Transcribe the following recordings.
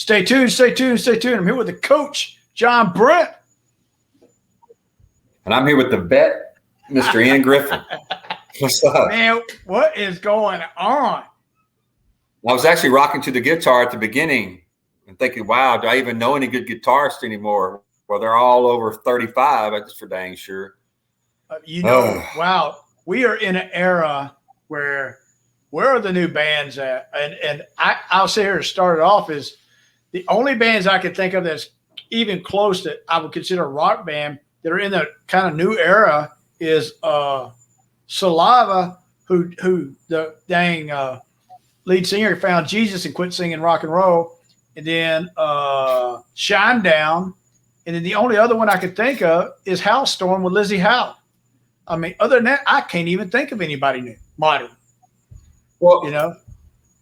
Stay tuned, stay tuned, stay tuned. I'm here with the coach, John Brent. And I'm here with the vet, Mr. Ian Griffin. What's up? Man, what is going on? I was actually rocking to the guitar at the beginning and thinking, wow, do I even know any good guitarists anymore? Well, they're all over 35, that's for dang sure. Wow, we are in an era where are the new bands at? And I'll say here to start it off is the only bands I can think of that's even close that I would consider a rock band that are in the kind of new era is Saliva, who the dang lead singer found Jesus and quit singing rock and roll, and then Shinedown, and then the only other one I could think of is Howlstorm with Lizzie Howe. I mean, other than that, I can't even think of anybody new, modern. Well,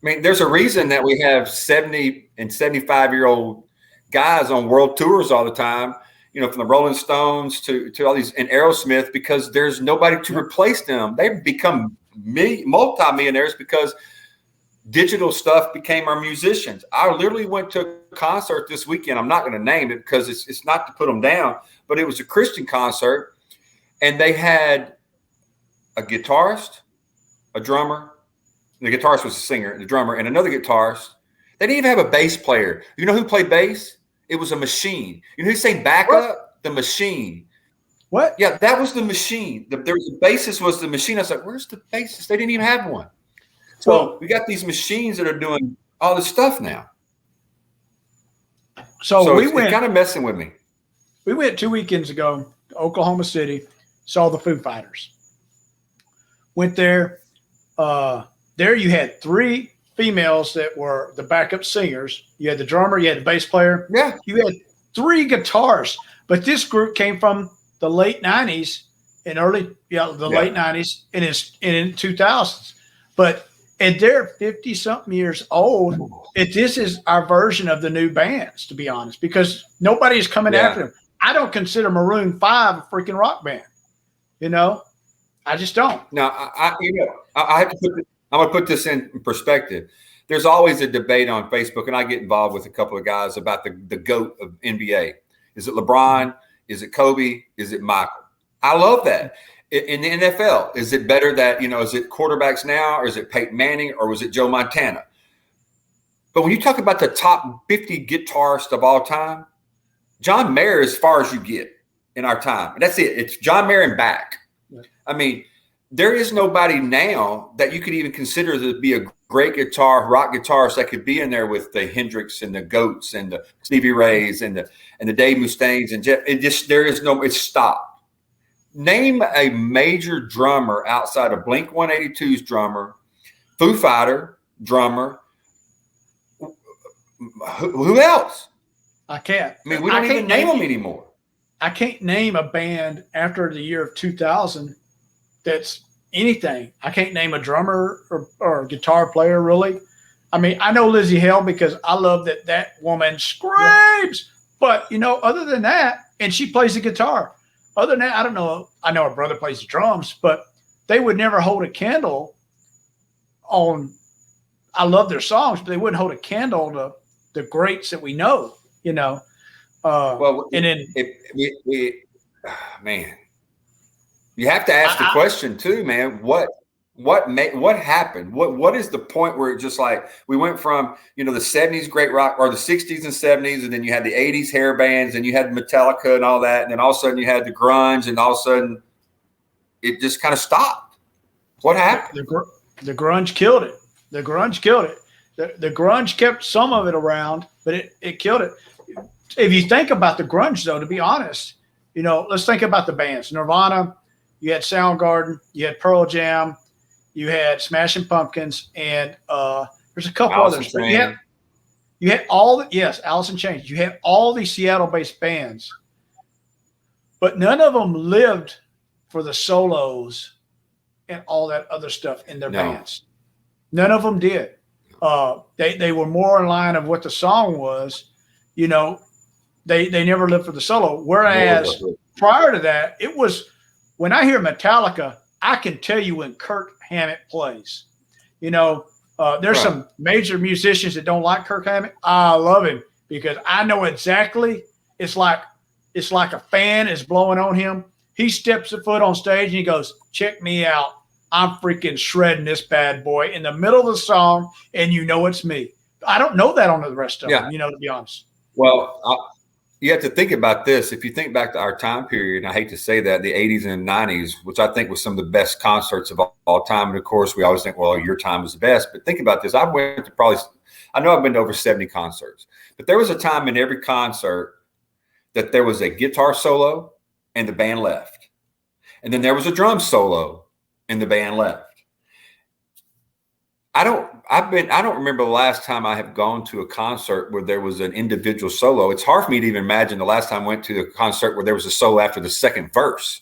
I mean, there's a reason that we have 70 and 75-year-old guys on world tours all the time, from the Rolling Stones to all these, and Aerosmith, because there's nobody to replace them. They've become multi-millionaires because digital stuff became our musicians. I literally went to a concert this weekend. I'm not going to name it because it's not to put them down, but it was a Christian concert, and they had a guitarist, a drummer. The guitarist was a singer, the drummer, and another guitarist. They didn't even have a bass player. You know who played bass? It was a machine. You know who sang backup? What? The machine. What? Yeah, that was the machine. There was a bassist was the machine. I was like, where's the bassist? They didn't even have one. So we got these machines that are doing all this stuff now. So it's kind of messing with me. We went 2 weekends ago to Oklahoma City, saw the Foo Fighters. Went there. There you had three females that were the backup singers. You had the drummer, you had the bass player. Yeah. You had three guitars. But this group came from the late 90s and late 90s and in 2000s. And they're 50-something years old. And this is our version of the new bands, to be honest, because nobody is coming after them. I don't consider Maroon 5 a freaking rock band. I just don't. Now, I have to I'm going to put this in perspective. There's always a debate on Facebook, and I get involved with a couple of guys about the GOAT of NBA. Is it LeBron? Is it Kobe? Is it Michael? I love that. In the NFL, is it better that, is it quarterbacks now, or is it Peyton Manning, or was it Joe Montana? But when you talk about the top 50 guitarists of all time, John Mayer is as far as you get in our time. And that's it. It's John Mayer and back. Yeah. I mean, there is nobody now that you could even consider to be a great rock guitarist that could be in there with the Hendrix and the Goats and the Stevie Rays and the Dave Mustaines and Jeff. It's stopped. Name a major drummer outside of Blink-182's drummer, Foo Fighter drummer. Who else? I can't. I mean, we don't even name them anymore. I can't name a band after the year of 2000 that's anything. I can't name a drummer or a guitar player, really. I mean, I know Lizzie Hale because I love that woman screams. But, other than that, and she plays the guitar. Other than that, I don't know. I know her brother plays the drums, but they would never hold a candle on. I love their songs, but they wouldn't hold a candle to the greats that we know, and then man, you have to ask the question too, man. What happened? What is the point where it just like we went from the 70s great rock or the 60s and 70s, and then you had the 80s hair bands, and you had Metallica and all that, and then all of a sudden you had the grunge, and all of a sudden it just kind of stopped. What happened? The grunge killed it. The grunge killed it. The grunge kept some of it around, but it killed it. If you think about the grunge, though, to be honest, let's think about the bands. Nirvana, you had Soundgarden, you had Pearl Jam, you had Smashing Pumpkins, and there's a couple others. But you had Alice in Chains. You had all these Seattle-based bands, but none of them lived for the solos and all that other stuff in their bands. None of them did. They were more in line of what the song was. They never lived for the solo. Whereas prior to that, it was when I hear Metallica, I can tell you when Kirk Hammett plays. There's some major musicians that don't like Kirk Hammett. I love him. because I know exactly. It's like a fan is blowing on him. He steps a foot on stage and he goes, "Check me out. I'm freaking shredding this bad boy in the middle of the song, and you know it's me." I don't know that on the rest of them, to be honest. Well, you have to think about this. If you think back to our time period, and I hate to say that, the 80s and 90s, which I think was some of the best concerts of all time. And of course, we always think, well, your time was the best. But think about this. I know I've been to over 70 concerts, but there was a time in every concert that there was a guitar solo and the band left. And then there was a drum solo and the band left. I don't remember the last time I have gone to a concert where there was an individual solo. It's hard for me to even imagine the last time I went to a concert where there was a solo after the second verse.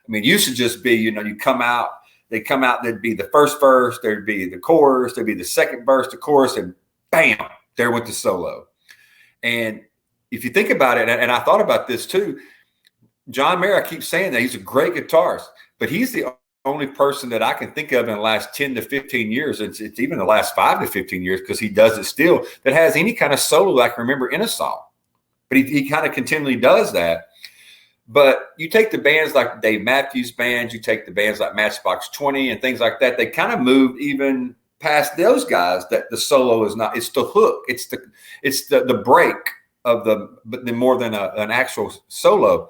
I mean, it used to just be, you come out, there'd be the first verse, there'd be the chorus, there'd be the second verse, the chorus, and bam, there went the solo. And if you think about it, and I thought about this too, John Mayer, I keep saying that he's a great guitarist, but he's the only person that I can think of in the last 10 to 15 years. It's even the last 5 to 15 years, because he does it still, that has any kind of solo that I can remember in a song. But he kind of continually does that. But you take the bands like Dave Matthews Band, you take the bands like Matchbox 20 and things like that, they kind of moved even past those guys, that the solo is not, it's the hook. It's the break of but more than an actual solo.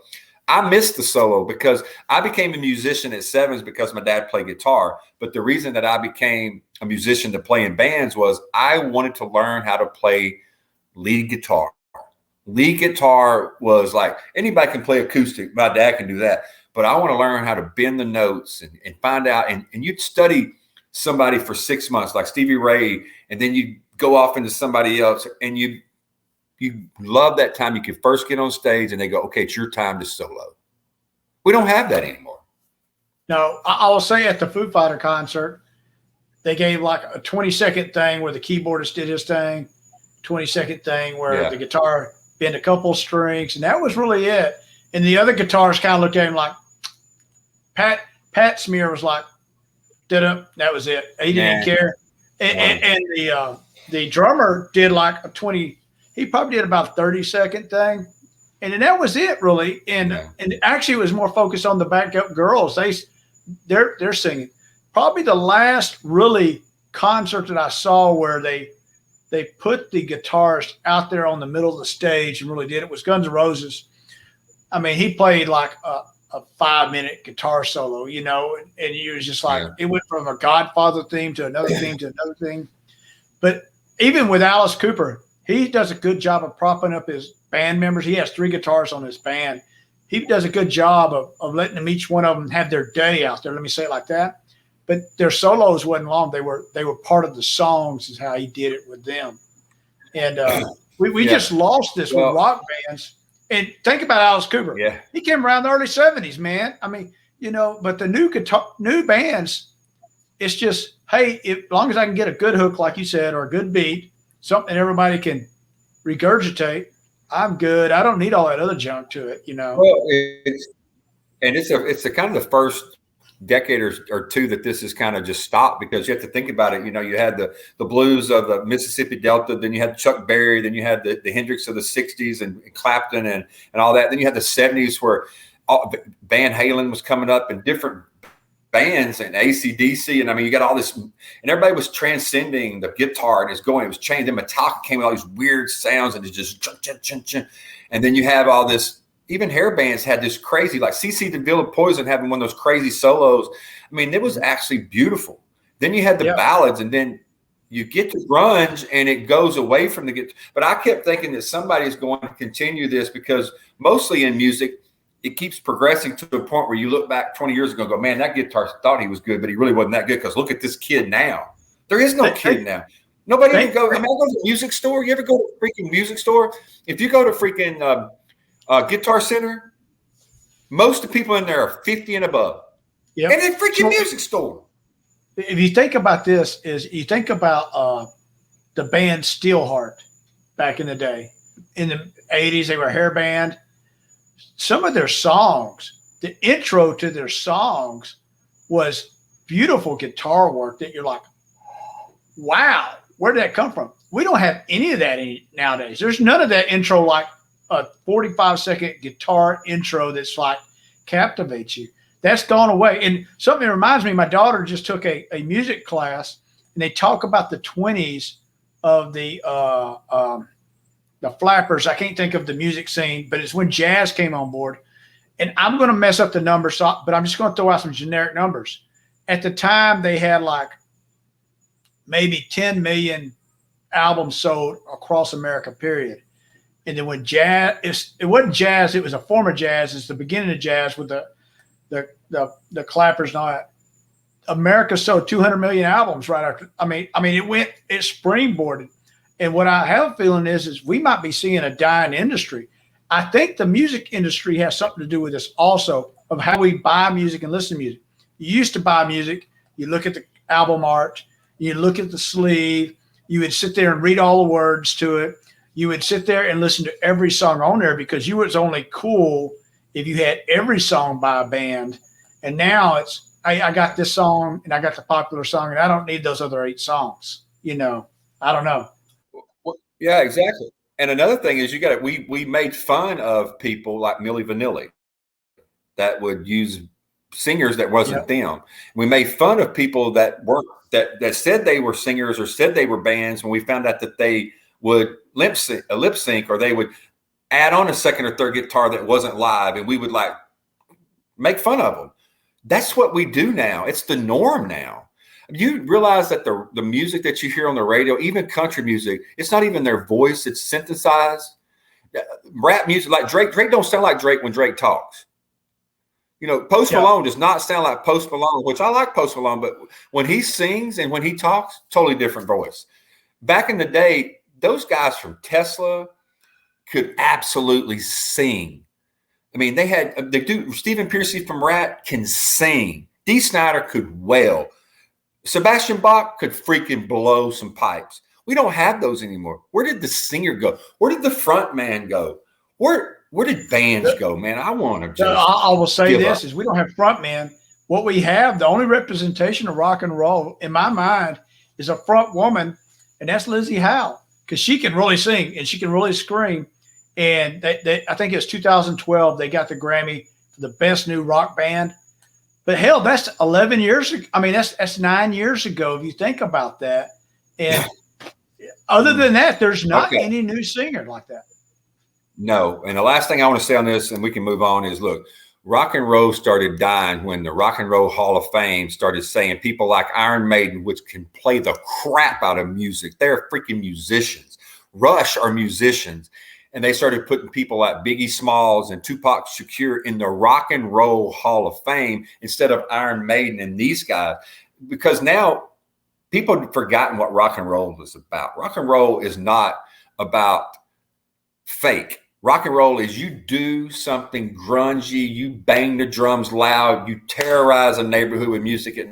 I missed the solo because I became a musician at 7s because my dad played guitar. But the reason that I became a musician to play in bands was I wanted to learn how to play lead guitar. Lead guitar was like, anybody can play acoustic. My dad can do that. But I want to learn how to bend the notes and find out. And you'd study somebody for 6 months, like Stevie Ray, and then you go off into somebody else, and you love that time. You can first get on stage and they go, okay, it's your time to solo. We don't have that anymore. No, I will say at the Foo Fighter concert, they gave like a 20-second thing where the keyboardist did his thing, 20-second thing where the guitar bent a couple strings, and that was really it. And the other guitarists kind of looked at him like, Pat Smear was like, that was it. He didn't care. And the drummer did like a 20, he probably did about a 30-second thing. And then that was it, really. And actually it was more focused on the backup girls. They're singing. Probably the last really concert that I saw where they put the guitarist out there on the middle of the stage and really did it was Guns N' Roses. I mean, he played like a 5-minute guitar solo, and you was just like, it went from a Godfather theme to another theme to another thing. But even with Alice Cooper, he does a good job of propping up his band members. He has 3 guitars on his band. He does a good job of letting them, each one of them, have their day out there. Let me say it like that. But their solos wasn't long. They were part of the songs is how he did it with them. And we just lost this with rock bands. And think about Alice Cooper. Yeah. He came around the early 70s, man. I mean, but the new bands, it's just, hey, as long as I can get a good hook, like you said, or a good beat, something everybody can regurgitate, I'm good. I don't need all that other junk to it, Well, it's a kind of the first decade or two that this has kind of just stopped, because you have to think about it. You had the blues of the Mississippi Delta, then you had Chuck Berry, then you had the Hendrix of the 60s and Clapton and all that. Then you had the 70s where Van Halen was coming up and different bands and AC/DC. And I mean, you got all this, and everybody was transcending the guitar and it was changed. And Metallica came with all these weird sounds and it's just chun, chun, chun, chun. And then you have all this. Even hair bands had this crazy, like CC DeVille of Poison having one of those crazy solos. I mean, it was actually beautiful. Then you had the ballads, and then you get to grunge, and it goes away from the guitar. But I kept thinking that somebody is going to continue this, because mostly in music, it keeps progressing to the point where you look back 20 years ago and go, man, that guitarist thought he was good, but he really wasn't that good, because look at this kid now. There is no kid now. Nobody even goes. I mean, I go to the music store. You ever go to a freaking music store? If you go to freaking Guitar Center, most of the people in there are 50 and above. Yep. And a freaking music store. If you think about this, you think about the band Steelheart back in the day. In the 80s, they were a hair band. Some of their songs, the intro to their songs was beautiful guitar work that you're like, wow. where did that come from? We don't have any of that nowadays. There's none of that intro, like a 45-second guitar intro that's like captivates you. That's gone away. And something that reminds me, my daughter just took a music class, and they talk about the 20s of the flappers. I can't think of the music scene, but it's when jazz came on board. And I'm going to mess up the numbers, but I'm just going to throw out some generic numbers. At the time, they had like maybe 10 million albums sold across America, period. And then when jazz, it wasn't jazz, it was a form of jazz. It's the beginning of jazz with the clappers and all that. America sold 200 million albums right after. I mean, it springboarded. And what I have a feeling is we might be seeing a dying industry. I think the music industry has something to do with this also, of how we buy music and listen to music. You used to buy music, you look at the album art, you look at the sleeve, you would sit there and read all the words to it. You would sit there and listen to every song on there because you was only cool if you had every song by a band. And now it's, I got this song and I got the popular song and I don't need those other 8 songs. I don't know. Well, yeah, exactly. And another thing is we made fun of people like Milli Vanilli that would use singers that wasn't them. We made fun of people that weren't, that said they were singers or said they were bands when we found out that they would lip sync or they would add on a second or third guitar that wasn't live, and we would like make fun of them. That's what we do now. It's the norm now. You realize that the music that you hear on the radio, even country music, it's not even their voice, it's synthesized. Rap music, like Drake don't sound like Drake when Drake talks. Post Malone does not sound like Post Malone, which I like Post Malone, but when he sings and when he talks, totally different voice. Back in the day, those guys from Tesla could absolutely sing. I mean, they had the dude, Stephen Pearcy from Rat can sing. Dee Snider could wail. Sebastian Bach could freaking blow some pipes. We don't have those anymore. Where did the singer go? Where did the front man go? Where did bands go, man? I want to just I will say this is we don't have front men. What we have, the only representation of rock and roll in my mind is a front woman, and that's Lizzie Howe, because she can really sing and she can really scream. And I think it's 2012, they got the Grammy for the best new rock band. But hell, that's 11 years ago. I mean, that's 9 years ago, if you think about that. And other than that, there's not any new singer like that. No. And the last thing I want to say on this, and we can move on, is look, rock and roll started dying when the Rock and Roll Hall of Fame started saying people like Iron Maiden, which can play the crap out of music. They're freaking musicians. Rush are musicians. And they started putting people like Biggie Smalls and Tupac Shakur in the Rock and Roll Hall of Fame instead of Iron Maiden and these guys, because now people have forgotten what rock and roll is about. Rock and roll is not about fake. Rock and roll is you do something grungy, you bang the drums loud, you terrorize a neighborhood with music at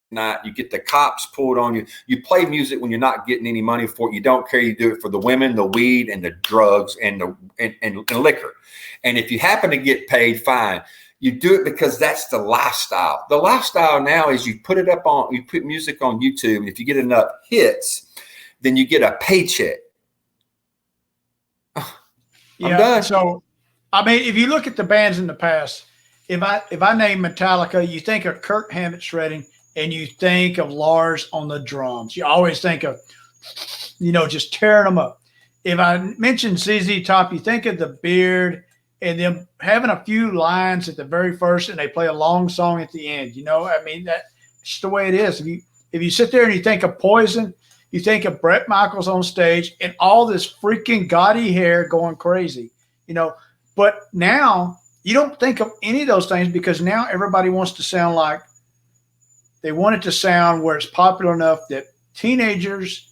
night, you get the cops pulled on you, you play music when you're not getting any money for it, you don't care, you do it for the women, the weed, and the drugs, and the liquor. And if you happen to get paid, fine. You do it because that's the lifestyle. The lifestyle now is you put music on YouTube, and if you get enough hits, then you get a paycheck. I'm done. So, I mean, if you look at the bands in the past, if I name Metallica, you think of Kirk Hammett shredding, and you think of Lars on the drums. You always think of, just tearing them up. If I mention ZZ Top, you think of the beard and them having a few lines at the very first, and they play a long song at the end. I mean, that's just the way it is. If you sit there and you think of Poison, you think of Bret Michaels on stage and all this freaking gaudy hair going crazy, But now you don't think of any of those things because now everybody wants to sound like, they want it to sound where it's popular enough that teenagers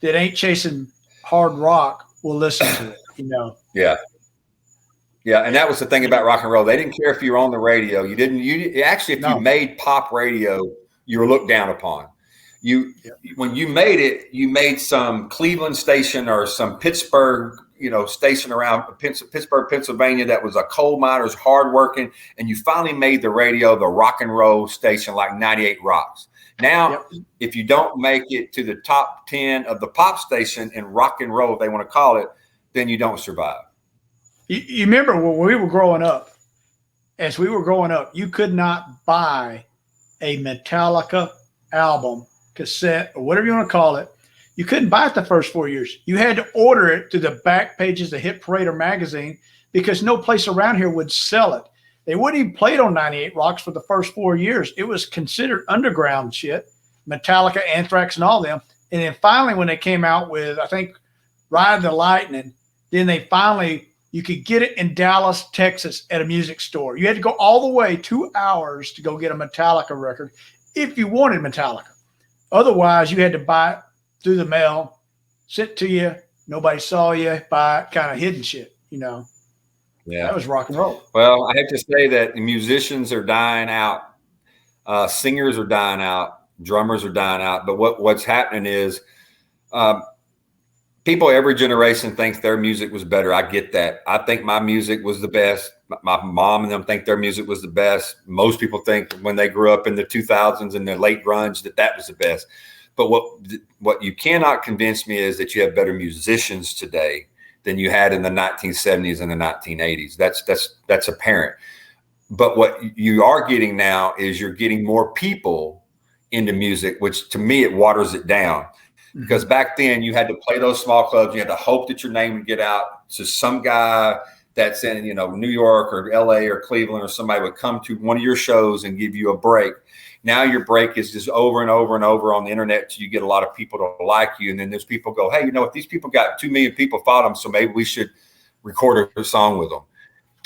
that ain't chasing hard rock will listen to it, Yeah. Yeah. And that was the thing about rock and roll. They didn't care if you were on the radio. You made pop radio, you were looked down upon. When you made it, you made some Cleveland station or some Pittsburgh, station around Pittsburgh, Pennsylvania, that was a coal miners, hardworking, and you finally made the radio, the rock and roll station like 98 Rocks. Now, if you don't make it to the top 10 of the pop station in rock and roll, if they want to call it, then you don't survive. You remember when we were growing up, as we were growing up, you could not buy a Metallica album, cassette, or whatever you want to call it. You couldn't buy it the first 4 years. You had to order it through the back pages of Hit Parade or magazine because no place around here would sell it. They wouldn't even play it on 98 Rocks for the first 4 years. It was considered underground shit, Metallica, Anthrax, and all them. And then finally, when they came out with, I think, Ride the Lightning, then they finally, you could get it in Dallas, Texas at a music store. You had to go all the way 2 hours to go get a Metallica record if you wanted Metallica. Otherwise, you had to buy it through the mail, sent to you, nobody saw you, buy it, kind of hidden shit, you know. Yeah. That was rock and roll. Well, I have to say that musicians are dying out. Singers are dying out. Drummers are dying out. But what's happening is people every generation thinks their music was better. I get that. I think my music was the best. My mom and them think their music was the best. Most people think when they grew up in the 2000s and the late grunge that was the best. But what you cannot convince me is that you have better musicians today than you had in the 1970s and the 1980s. That's apparent. But what you are getting now is you're getting more people into music, which to me, it waters it down. Because back then you had to play those small clubs. You had to hope that your name would get out to some guy that's in, New York or LA or Cleveland, or somebody would come to one of your shows and give you a break. Now your break is just over and over and over on the internet till you get a lot of people to like you. And then there's people go, hey, if these people got 2 million people follow them, so maybe we should record a song with them.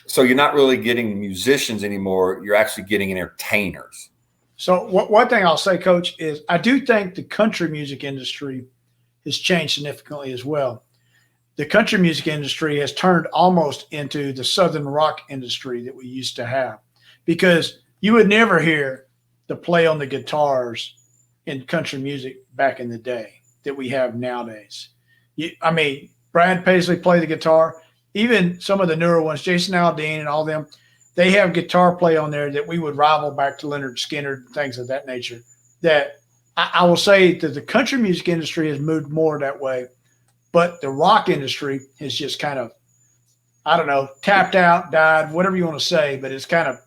So you're not really getting musicians anymore. You're actually getting entertainers. So one thing I'll say, Coach, is I do think the country music industry has changed significantly as well. The country music industry has turned almost into the Southern rock industry that we used to have, because you would never hear the play on the guitars in country music back in the day that we have nowadays. Brad Paisley played the guitar. Even some of the newer ones, Jason Aldean and all them, they have guitar play on there that we would rival back to Leonard Skinner and things of that nature. That I will say that the country music industry has moved more that way, but the rock industry has just kind of, tapped out, died, whatever you want to say, but it's kind of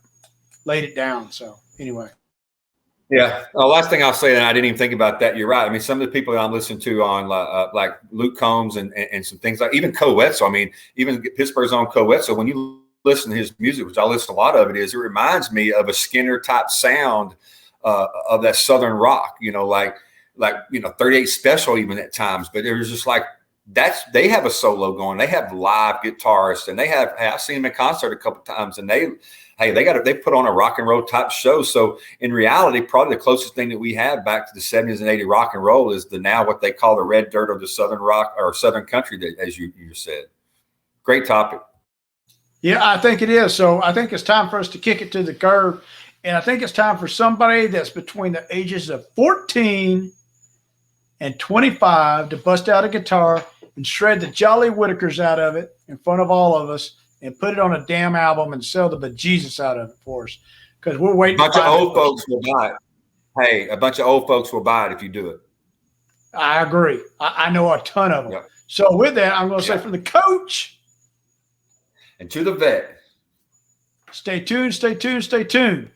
laid it down. So anyway. Yeah. Last thing I'll say, and I didn't even think about that. You're right. Some of the people that I'm listening to on like Luke Combs and some things like even Coetzel. Even Pittsburgh's own Coetzel, when you listen to his music, which I listen to a lot of it reminds me of a Skinner type sound of that Southern rock, like 38 Special even at times. But it was just like, they have a solo going. They have live guitarists, and I've seen them in concert a couple times, and they put on a rock and roll type show. So in reality, probably the closest thing that we have back to the 70s and 80s rock and roll is now what they call the red dirt of the Southern rock or Southern country, as you said. Great topic. Yeah, I think it is. So I think it's time for us to kick it to the curb. And I think it's time for somebody that's between the ages of 14 and 25 to bust out a guitar and shred the Jolly Whittakers out of it in front of all of us and put it on a damn album and sell the bejesus out of it for us. Because we're waiting. A bunch of old folks will buy it. Hey, a bunch of old folks will buy it if you do it. I agree. I know a ton of them. Yep. So with that, I'm going to say from the coach. And to the vet. Stay tuned, stay tuned, stay tuned.